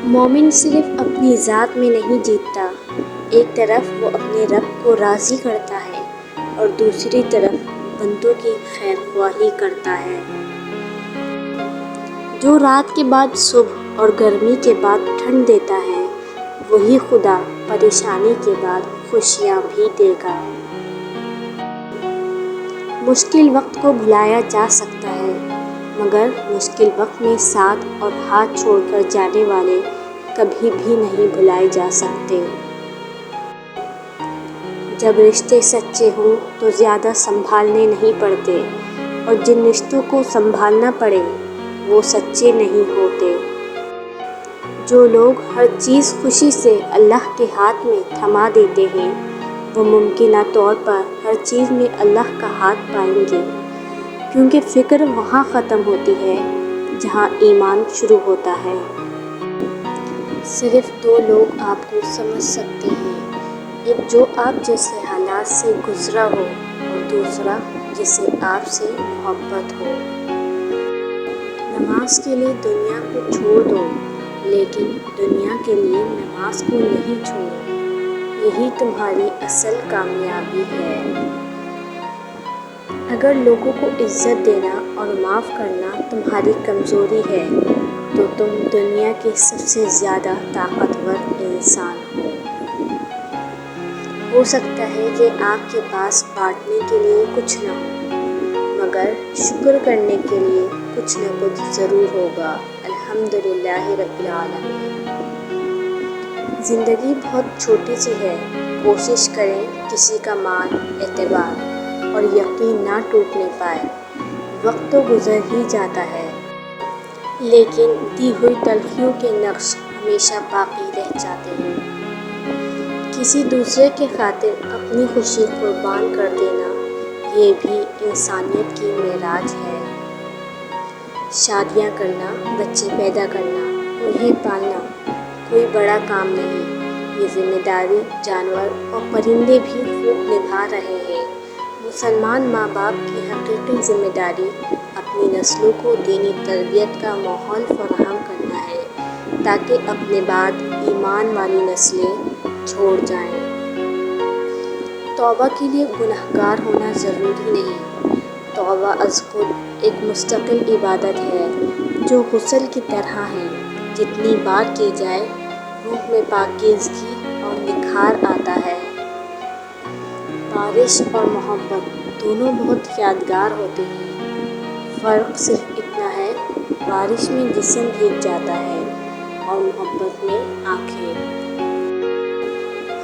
مومن صرف اپنی ذات میں نہیں جیتتا، ایک طرف وہ اپنے رب کو راضی کرتا ہے اور دوسری طرف بندوں کی خیر خواہی کرتا ہے۔ جو رات کے بعد صبح اور گرمی کے بعد ٹھنڈ دیتا ہے، وہی خدا پریشانی کے بعد خوشیاں بھی دے گا۔ مشکل وقت کو بھلایا جا سکتا ہے، مگر مشکل وقت میں ساتھ اور ہاتھ چھوڑ کر جانے والے کبھی بھی نہیں بھلائے جا سکتے۔ جب رشتے سچے ہوں تو زیادہ سنبھالنے نہیں پڑتے، اور جن رشتوں کو سنبھالنا پڑے وہ سچے نہیں ہوتے۔ جو لوگ ہر چیز خوشی سے اللہ کے ہاتھ میں تھما دیتے ہیں، وہ ممکنہ طور پر ہر چیز میں اللہ کا ہاتھ پائیں گے، کیونکہ فکر وہاں ختم ہوتی ہے جہاں ایمان شروع ہوتا ہے۔ صرف دو لوگ آپ کو سمجھ سکتے ہیں، ایک جو آپ جیسے حالات سے گزرا ہو اور دوسرا جسے آپ سے محبت ہو۔ نماز کے لیے دنیا کو چھوڑ دو، لیکن دنیا کے لیے نماز کو نہیں چھوڑو، یہی تمہاری اصل کامیابی ہے۔ اگر لوگوں کو عزت دینا اور معاف کرنا تمہاری کمزوری ہے تو تم دنیا کے سب سے زیادہ طاقتور انسان ہو سکتا ہے کہ آپ کے پاس بانٹنے کے لیے کچھ نہ ہو، مگر شکر کرنے کے لیے کچھ نہ کچھ ضرور ہوگا۔ الحمدللہ رب العالمین۔ زندگی بہت چھوٹی سی ہے، کوشش کریں کسی کا مان، اعتبار اور یقین نہ ٹوٹنے پائے۔ وقت تو گزر ہی جاتا ہے، لیکن دی ہوئی تلخیوں کے نقش ہمیشہ باقی رہ جاتے ہیں۔ کسی دوسرے کے خاطر اپنی خوشی قربان کر دینا، یہ بھی انسانیت کی معراج ہے۔ شادیاں کرنا، بچے پیدا کرنا، انہیں پالنا کوئی بڑا کام نہیں، یہ ذمہ داری جانور اور پرندے بھی خوب نبھا رہے ہیں۔ مسلمان ماں باپ کی حقیقی ذمہ داری اپنی نسلوں کو دینی تربیت کا ماحول فراہم کرنا ہے، تاکہ اپنے بعد ایمان والی نسلیں چھوڑ جائیں۔ توبہ کے لیے گنہگار ہونا ضروری نہیں، توبہ از خود ایک مستقل عبادت ہے جو غسل کی طرح ہے، جتنی بار کی جائے روح میں پاکیزگی اور نکھار آتا ہے۔ بارش اور محبت دونوں بہت یادگار ہوتے ہیں، فرق صرف اتنا ہے، بارش میں جسم بھیگ جاتا ہے اور محبت میں آنکھیں۔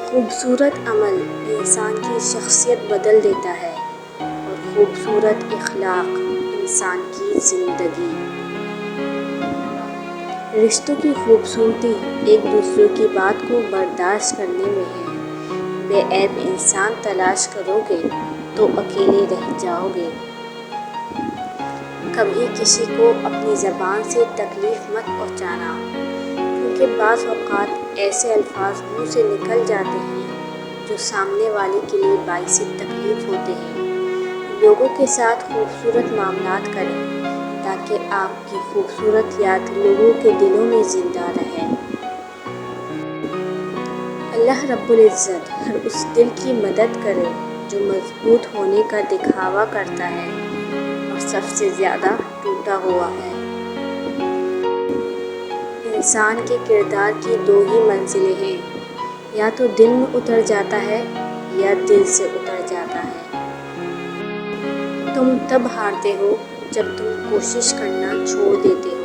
خوبصورت عمل انسان کی شخصیت بدل دیتا ہے، اور خوبصورت اخلاق انسان کی زندگی۔ رشتوں کی خوبصورتی ایک دوسرے کی بات کو برداشت کرنے میں ہے۔ بے عیب انسان تلاش کرو گے تو اکیلے رہ جاؤ گے۔ کبھی کسی کو اپنی زبان سے تکلیف مت پہنچانا، کیونکہ بعض اوقات ایسے الفاظ منہ سے نکل جاتے ہیں جو سامنے والے کے لیے باعث تکلیف ہوتے ہیں۔ لوگوں کے ساتھ خوبصورت معاملات کریں تاکہ آپ کی خوبصورت یاد لوگوں کے دلوں میں زندہ رہے۔ اللہ رب العزت ہر اس دل کی مدد کرے جو مضبوط ہونے کا دکھاوا کرتا ہے اور سب سے زیادہ ٹوٹا ہوا ہے۔ انسان کے کردار کی دو ہی منزلیں ہیں، یا تو دل میں اتر جاتا ہے یا دل سے اتر جاتا ہے۔ تم تب ہارتے ہو جب تم کوشش کرنا چھوڑ دیتے ہو۔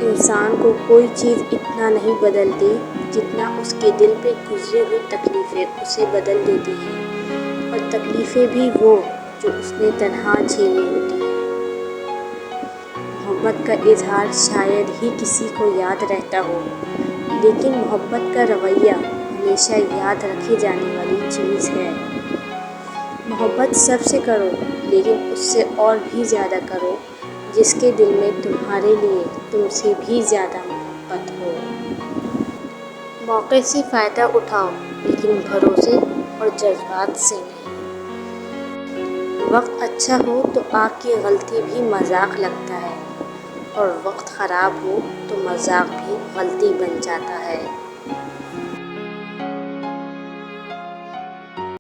انسان کو کوئی چیز اتنا نہیں بدلتی جتنا اس کے دل پہ گزری ہوئی تکلیفیں اسے بدل دیتی ہیں، اور تکلیفیں بھی وہ جو اس نے تنہا جھیلی ہوتی ہیں۔ محبت کا اظہار شاید ہی کسی کو یاد رہتا ہو، لیکن محبت کا رویہ ہمیشہ یاد رکھی جانے والی چیز ہے۔ محبت سب سے کرو، لیکن اس سے اور بھی زیادہ کرو جس کے دل میں تمہارے لیے تم سے بھی زیادہ محبت ہو۔ موقع سے فائدہ اٹھاؤ، لیکن بھروسے اور جذبات سے نہیں۔ وقت اچھا ہو تو آپ کی غلطی بھی مذاق لگتا ہے، اور وقت خراب ہو تو مذاق بھی غلطی بن جاتا ہے۔